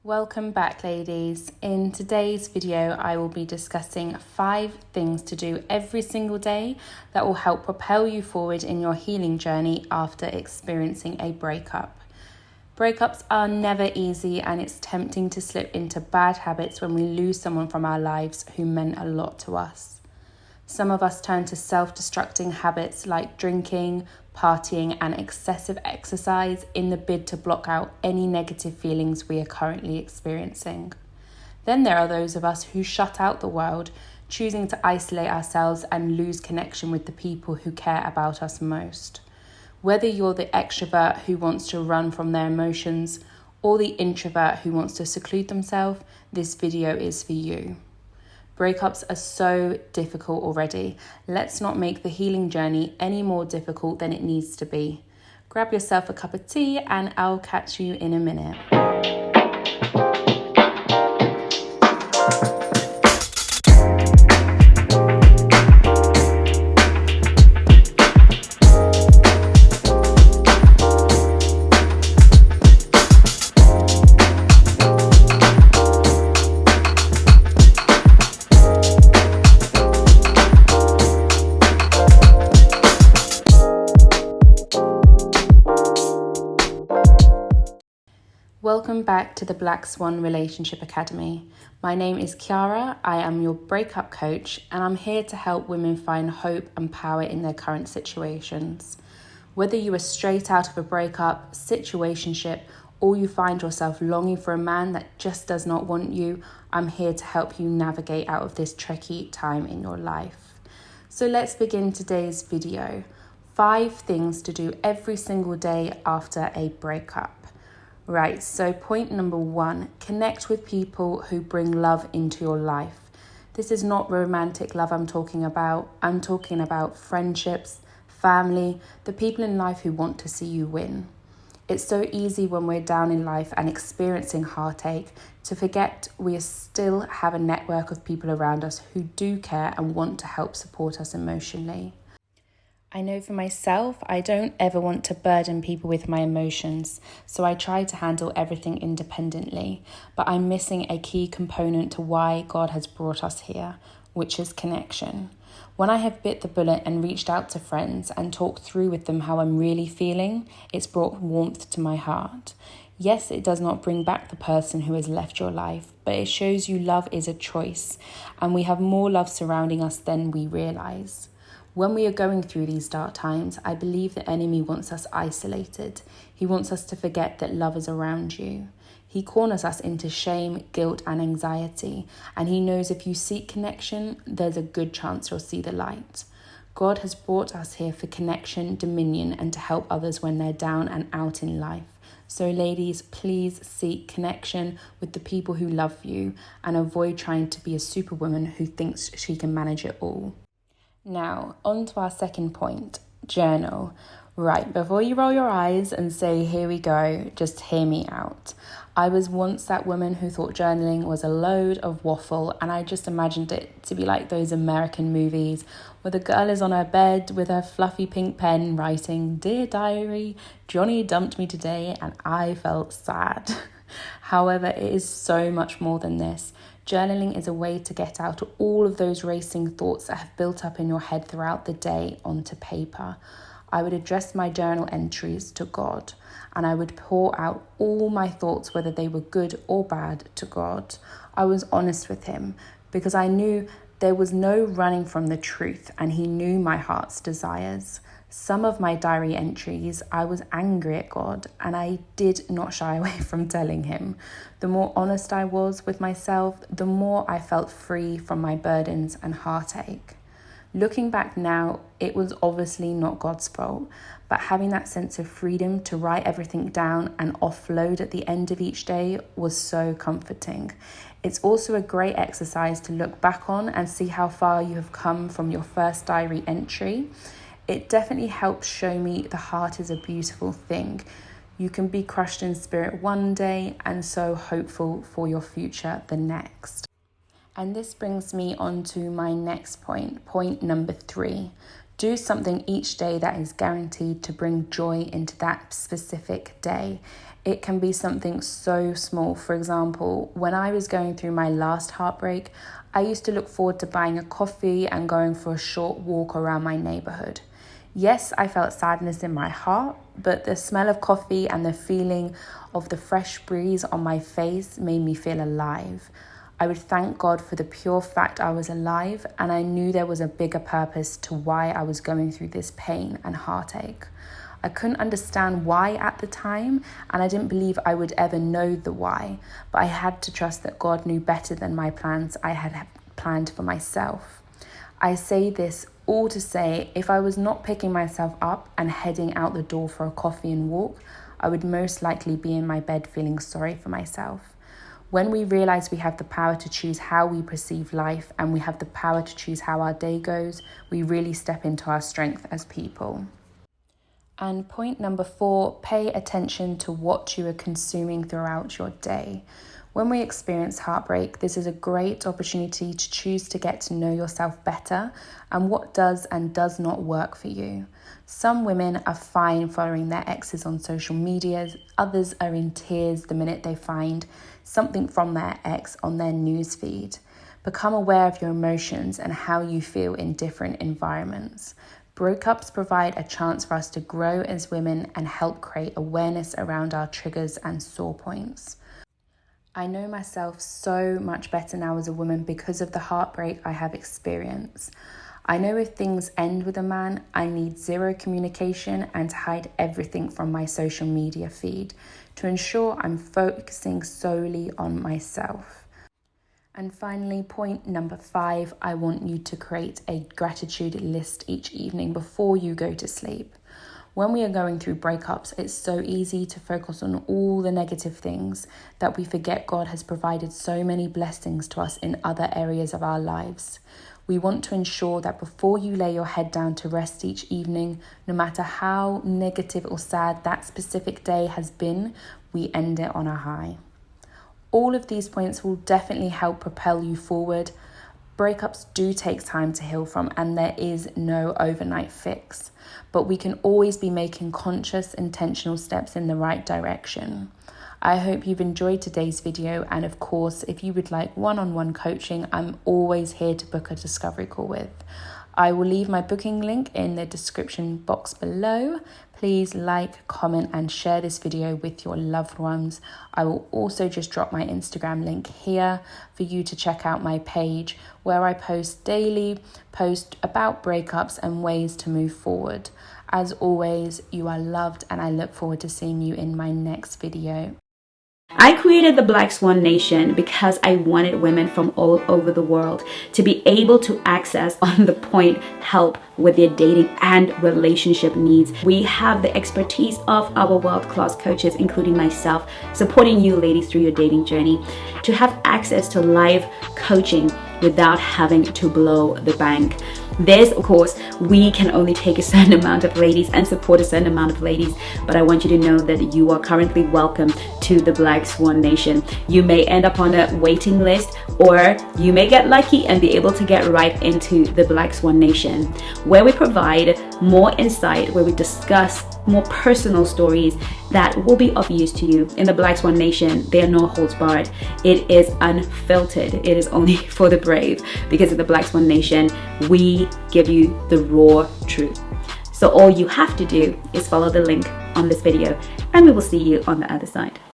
Welcome back, ladies. In today's video, I will be discussing 5 things to do every single day that will help propel you forward in your healing journey after experiencing a breakup. Breakups are never easy, and it's tempting to slip into bad habits when we lose someone from our lives who meant a lot to us. Some of us turn to self-destructing habits like drinking, partying, and excessive exercise in the bid to block out any negative feelings we are currently experiencing. Then there are those of us who shut out the world, choosing to isolate ourselves and lose connection with the people who care about us most. Whether you're the extrovert who wants to run from their emotions or the introvert who wants to seclude themselves, this video is for you. Breakups are so difficult already. Let's not make the healing journey any more difficult than it needs to be. Grab yourself a cup of tea and I'll catch you in a minute. Welcome back to the Black Swan Relationship Academy. My name is Kiara, I am your breakup coach, and I'm here to help women find hope and power in their current situations. Whether you are straight out of a breakup, situationship, or you find yourself longing for a man that just does not want you, I'm here to help you navigate out of this tricky time in your life. So let's begin today's video. 5 things to do every single day after a breakup. Right, so point number 1, connect with people who bring love into your life. This is not romantic love I'm talking about. I'm talking about friendships, family, the people in life who want to see you win. It's so easy when we're down in life and experiencing heartache to forget we still have a network of people around us who do care and want to help support us emotionally. I know for myself, I don't ever want to burden people with my emotions, so I try to handle everything independently, but I'm missing a key component to why God has brought us here, which is connection. When I have bit the bullet and reached out to friends and talked through with them how I'm really feeling, it's brought warmth to my heart. Yes, it does not bring back the person who has left your life, but it shows you love is a choice, and we have more love surrounding us than we realise. When we are going through these dark times, I believe the enemy wants us isolated. He wants us to forget that love is around you. He corners us into shame, guilt, and anxiety, and he knows if you seek connection, there's a good chance you'll see the light. God has brought us here for connection, dominion, and to help others when they're down and out in life. So ladies, please seek connection with the people who love you and avoid trying to be a superwoman who thinks she can manage it all. Now, on to our second point, journal. Right, before you roll your eyes and say, here we go, just hear me out. I was once that woman who thought journaling was a load of waffle, and I just imagined it to be like those American movies where the girl is on her bed with her fluffy pink pen writing, "Dear diary, Johnny dumped me today and I felt sad." However, it is so much more than this. Journaling is a way to get out all of those racing thoughts that have built up in your head throughout the day onto paper. I would address my journal entries to God, and I would pour out all my thoughts, whether they were good or bad, to God. I was honest with him because I knew there was no running from the truth, and he knew my heart's desires. Some of my diary entries, I was angry at God, and I did not shy away from telling him. The more honest I was with myself, the more I felt free from my burdens and heartache. Looking back now, it was obviously not God's fault, but having that sense of freedom to write everything down and offload at the end of each day was so comforting. It's also a great exercise to look back on and see how far you have come from your first diary entry. It definitely helps show me the heart is a beautiful thing. You can be crushed in spirit one day and so hopeful for your future the next. And this brings me on to my next point number 3. Do something each day that is guaranteed to bring joy into that specific day. It can be something so small. For example, when I was going through my last heartbreak, I used to look forward to buying a coffee and going for a short walk around my neighborhood. Yes, I felt sadness in my heart, but the smell of coffee and the feeling of the fresh breeze on my face made me feel alive. I would thank God for the pure fact I was alive, and I knew there was a bigger purpose to why I was going through this pain and heartache. I couldn't understand why at the time, and I didn't believe I would ever know the why, but I had to trust that God knew better than my plans I had planned for myself. I say this all to say, if I was not picking myself up and heading out the door for a coffee and walk, I would most likely be in my bed feeling sorry for myself. When we realize we have the power to choose how we perceive life and we have the power to choose how our day goes, we really step into our strength as people. And point number 4, pay attention to what you are consuming throughout your day. When we experience heartbreak, this is a great opportunity to choose to get to know yourself better and what does and does not work for you. Some women are fine following their exes on social media. Others are in tears the minute they find something from their ex on their newsfeed. Become aware of your emotions and how you feel in different environments. Breakups provide a chance for us to grow as women and help create awareness around our triggers and sore points. I know myself so much better now as a woman because of the heartbreak I have experienced. I know if things end with a man, I need zero communication and to hide everything from my social media feed to ensure I'm focusing solely on myself. And finally, point number 5, I want you to create a gratitude list each evening before you go to sleep. When we are going through breakups, it's so easy to focus on all the negative things that we forget God has provided so many blessings to us in other areas of our lives. We want to ensure that before you lay your head down to rest each evening, no matter how negative or sad that specific day has been, we end it on a high. All of these points will definitely help propel you forward. Breakups do take time to heal from, and there is no overnight fix. But we can always be making conscious, intentional steps in the right direction. I hope you've enjoyed today's video, and of course, if you would like one-on-one coaching, I'm always here to book a discovery call with. I will leave my booking link in the description box below. Please like, comment, and share this video with your loved ones. I will also just drop my Instagram link here for you to check out my page where I post daily posts about breakups and ways to move forward. As always, you are loved, and I look forward to seeing you in my next video. I created the Black Swan Nation because I wanted women from all over the world to be able to access on the point help with their dating and relationship needs. We have the expertise of our world-class coaches, including myself, supporting you ladies through your dating journey to have access to live coaching without having to blow the bank. This, of course, we can only take a certain amount of ladies and support a certain amount of ladies, but I want you to know that you are currently welcome to the Black Swan Nation. You may end up on a waiting list, or you may get lucky and be able to get right into the Black Swan Nation, where we provide more insight, where we discuss more personal stories that will be of use to you. In the Black Swan Nation, there are no holds barred. It is unfiltered. It is only for the brave, because in the Black Swan Nation, we give you the raw truth. So all you have to do is follow the link on this video, and we will see you on the other side.